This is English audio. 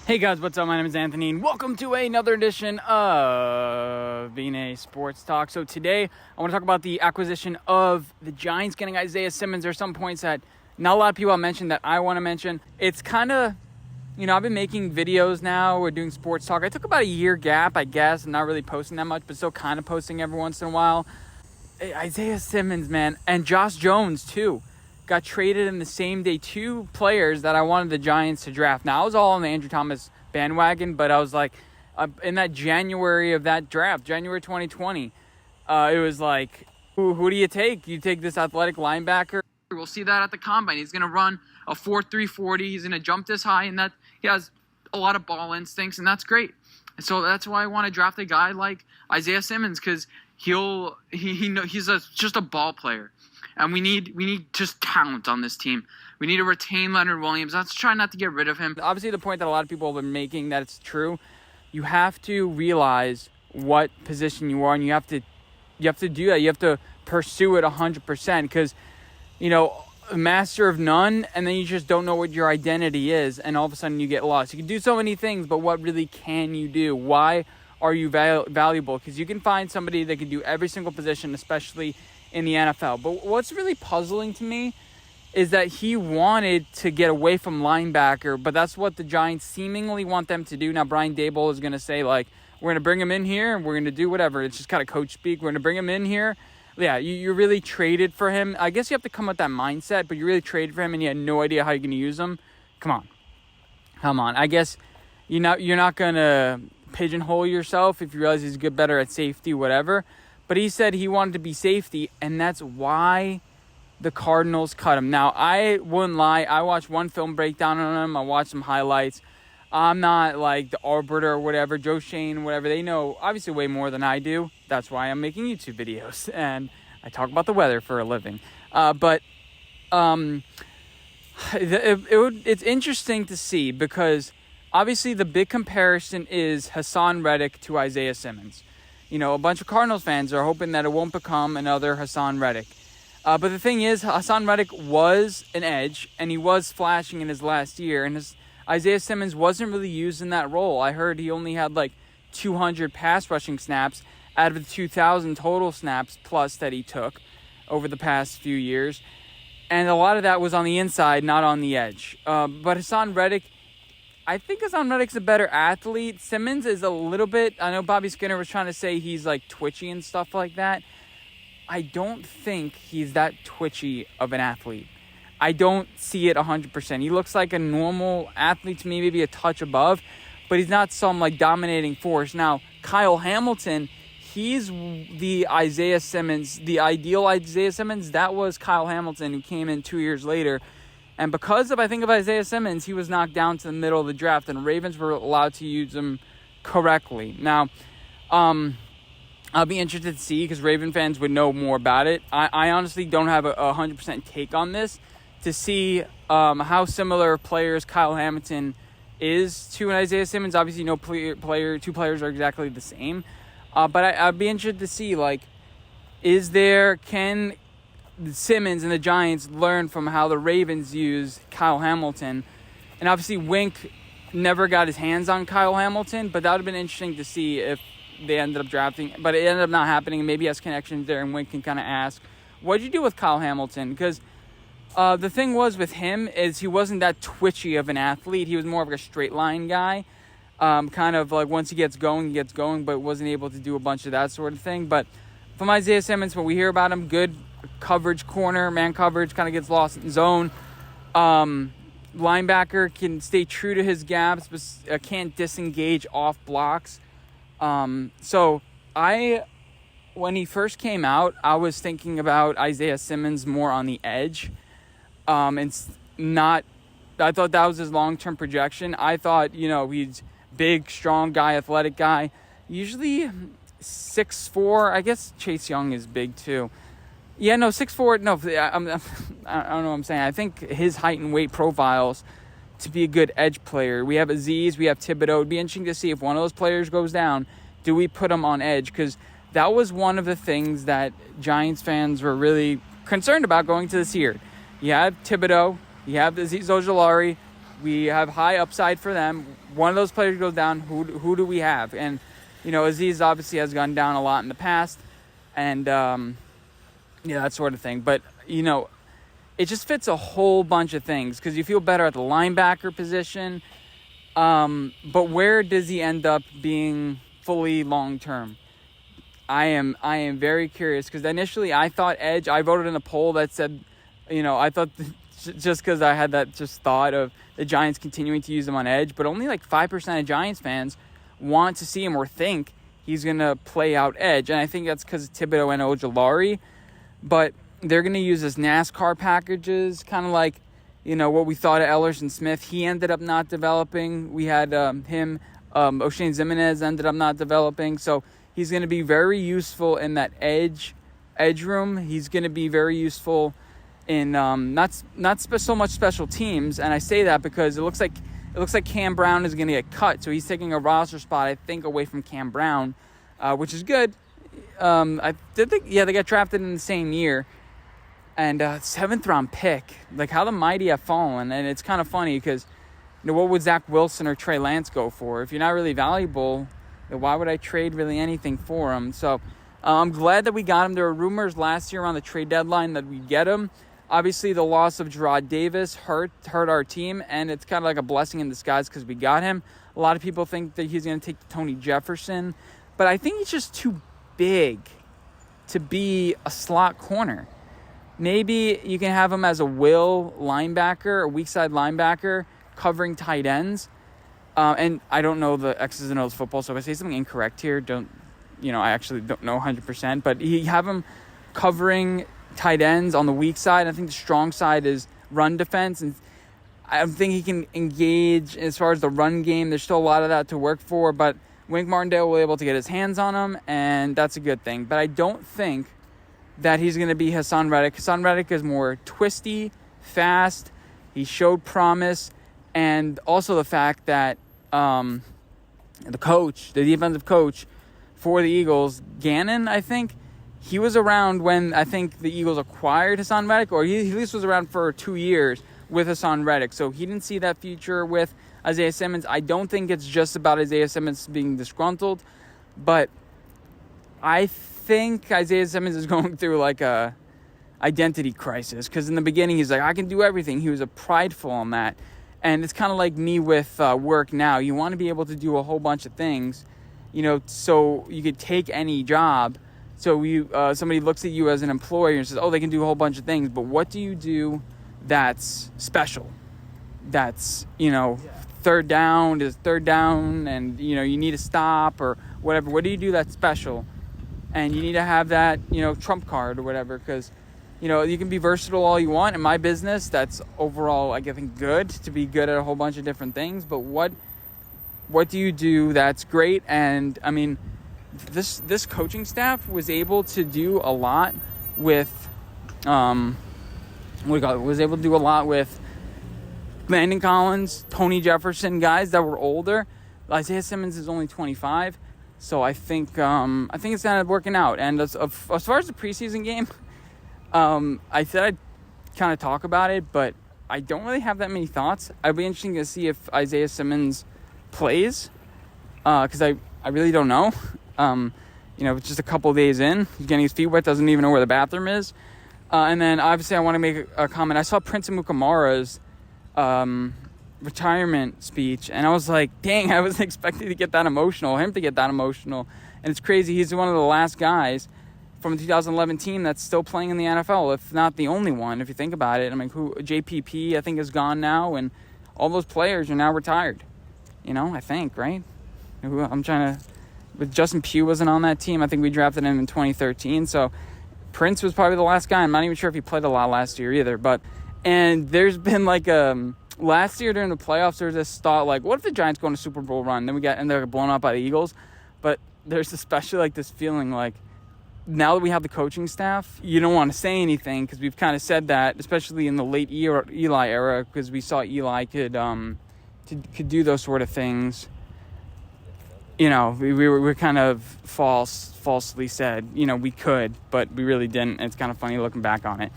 Hey guys, what's up? My name is Anthony, and welcome to another edition of Being Sports Talk. So today, I want to talk about the acquisition of the Giants getting Isaiah Simmons. There are some points that not a lot of people have mentioned that I want to mention. It's kind of, I've been making videos now. We're doing sports talk. I took about a year gap, I guess. I'm not really posting that much, but still kind of posting every once in a while. Isaiah Simmons, man, and Josh Jones, too. Got traded in the same day. Two players that I wanted the Giants to draft. Now, I was all on the Andrew Thomas bandwagon, but I was like, in that January of that draft, January 2020, it was like, who do you take? You take this athletic linebacker. We'll see that at the combine. He's going to run a 4.3 40. He's going to jump this high, and that he has a lot of ball instincts, and that's great. And so that's why I want to draft a guy like Isaiah Simmons, because he's just a ball player. And we need just talent on this team. We need to retain Leonard Williams. Let's try not to get rid of him. Obviously, the point that a lot of people have been making, that it's true. You have to realize what position you are, and you have to do that. You have to pursue it 100%, because, master of none, and then you just don't know what your identity is, and all of a sudden you get lost. You can do so many things, but what really can you do? Why are you valuable? Because you can find somebody that can do every single position, especially in the NFL. But what's really puzzling to me is that he wanted to get away from linebacker, but that's what the Giants seemingly want them to do. Now, Brian Daboll is going to say, we're going to bring him in here, and we're going to do whatever. It's just kind of coach speak. We're going to bring him in here. Yeah, you really traded for him. I guess you have to come with that mindset, but you really traded for him, and you had no idea how you're going to use him. Come on. I guess you're not going to pigeonhole yourself if you realize he's better at safety, whatever. But he said he wanted to be safety, and that's why the Cardinals cut him. Now, I wouldn't lie. I watched one film breakdown on him. I watched some highlights. I'm not like the arbiter or whatever, Joe Shane, whatever. They know obviously way more than I do. That's why I'm making YouTube videos, and I talk about the weather for a living. It's interesting to see, because obviously the big comparison is Hassan Reddick to Isaiah Simmons. A bunch of Cardinals fans are hoping that it won't become another Hassan Reddick. But the thing is, Hassan Reddick was an edge, and he was flashing in his last year. And Isaiah Simmons wasn't really used in that role. I heard he only had 200 pass rushing snaps out of the 2,000 total snaps plus that he took over the past few years. And a lot of that was on the inside, not on the edge. But Hassan Reddick, I think Hassan Reddick's a better athlete. Simmons is a little bit, I know Bobby Skinner was trying to say he's twitchy and stuff like that. I don't think he's that twitchy of an athlete. I don't see it 100%. He looks like a normal athlete to me, maybe a touch above, but he's not some dominating force. Now, Kyle Hamilton, he's the Isaiah Simmons, the ideal Isaiah Simmons. That was Kyle Hamilton, who came in 2 years later. And because of Isaiah Simmons, he was knocked down to the middle of the draft, and Ravens were allowed to use him correctly. Now, I'll be interested to see, because Raven fans would know more about it. I honestly don't have a 100% take on this, to see how similar players Kyle Hamilton is to an Isaiah Simmons. Obviously, two players are exactly the same. But I'd be interested to see, can Simmons and the Giants learn from how the Ravens use Kyle Hamilton? And obviously Wink never got his hands on Kyle Hamilton, but that would have been interesting to see if they ended up drafting. But it ended up not happening, and maybe he has connections there, and Wink can kind of ask, what'd you do with Kyle Hamilton? Because the thing was with him is he wasn't that twitchy of an athlete. He was more of a straight line guy. Once he gets going, but wasn't able to do a bunch of that sort of thing. But from Isaiah Simmons, when we hear about him, good coverage corner, man coverage, kind of gets lost in zone. Linebacker can stay true to his gaps, but can't disengage off blocks. When he first came out, I was thinking about Isaiah Simmons more on the edge. I thought that was his long-term projection. I thought, he's big, strong guy, athletic guy. Usually 6'4". I guess Chase Young is big too. Yeah, no, 6'4". No, I don't know what I'm saying. I think his height and weight profiles to be a good edge player. We have Aziz, we have Thibodeau. It'd be interesting to see if one of those players goes down, do we put him on edge? Because that was one of the things that Giants fans were really concerned about going to this year. You have Thibodeau, you have Aziz Ojulari, We have high upside for them. One of those players goes down. Who do we have? And, Aziz obviously has gone down a lot in the past. And, that sort of thing. But, it just fits a whole bunch of things because you feel better at the linebacker position. But where does he end up being fully long-term? I am very curious because initially I thought edge. I voted in a poll that said, I thought just because I had that just thought of the Giants continuing to use him on edge, but only like 5% of Giants fans want to see him or think he's going to play out edge. And I think that's because of Thibodeau and Ojulari. But they're going to use his NASCAR packages, kind of like, what we thought of Ellerson Smith. He ended up not developing. We had him, O'Shane Simmons ended up not developing. So he's going to be very useful in that edge room. He's going to be very useful in not so much special teams. And I say that because it looks like Cam Brown is going to get cut. So he's taking a roster spot, I think, away from Cam Brown, which is good. They got drafted in the same year. And 7th round pick, like how the mighty have fallen. And it's kind of funny because, what would Zach Wilson or Trey Lance go for? If you're not really valuable, then why would I trade really anything for him? So I'm glad that we got him. There were rumors last year around the trade deadline that we'd get him. Obviously, the loss of Gerard Davis hurt our team, and it's kind of like a blessing in disguise because we got him. A lot of people think that he's going to take Tony Jefferson, but I think he's just too big to be a slot corner. Maybe you can have him as a will linebacker, a weak side linebacker, covering tight ends. And I don't know the X's and O's football, so if I say something incorrect here, I actually don't know 100%. But you have him covering tight ends on the weak side. I think the strong side is run defense. And I think he can engage as far as the run game. There's still a lot of that to work for, but Wink Martindale will be able to get his hands on him, and that's a good thing. But I don't think that he's going to be Hassan Reddick. Hassan Reddick is more twisty, fast. He showed promise. And also the fact that the defensive coach for the Eagles, Gannon, I think, he was around when I think the Eagles acquired Hassan Reddick, or he at least was around for 2 years with Hassan Reddick. So he didn't see that future with Isaiah Simmons. I don't think it's just about Isaiah Simmons being disgruntled, but I think Isaiah Simmons is going through like a identity crisis because in the beginning he's like, I can do everything. He was a prideful on that. And it's kind of like me with work now. You want to be able to do a whole bunch of things, so you could take any job. So somebody looks at you as an employer and says, oh, they can do a whole bunch of things. But what do you do that's special? That's, third down and, you need to stop or whatever. What do you do that's special? And you need to have that, trump card or whatever because, you can be versatile all you want. In my business, that's overall, I think, good to be good at a whole bunch of different things. But what do you do that's great? And, I mean, this coaching staff was able to do a lot with, was able to do a lot with Landon Collins, Tony Jefferson, guys that were older. Isaiah Simmons is only 25. So I think it's kind of working out. And as far as the preseason game, I said I'd kind of talk about it, but I don't really have that many thoughts. I'd be interesting to see if Isaiah Simmons plays, because I really don't know. It's just a couple days in. He's getting his feet wet, doesn't even know where the bathroom is. And then obviously I want to make a comment. I saw Prince Amukamara's retirement speech, and I was like, dang, I wasn't expecting him to get that emotional. And it's crazy. He's one of the last guys from the 2011 team that's still playing in the NFL, if not the only one, if you think about it. I mean, JPP, I think, is gone now, and all those players are now retired. I think, right? With Justin Pugh wasn't on that team. I think we drafted him in 2013, so Prince was probably the last guy. I'm not even sure if he played a lot last year either, and there's been last year during the playoffs, there was this thought, what if the Giants go on a Super Bowl run? Then they're blown out by the Eagles. But there's especially this feeling now that we have the coaching staff, you don't want to say anything because we've kind of said that, especially in the late Eli era, because we saw Eli could do those sort of things. We were kind of falsely said, we could, but we really didn't. It's kind of funny looking back on it.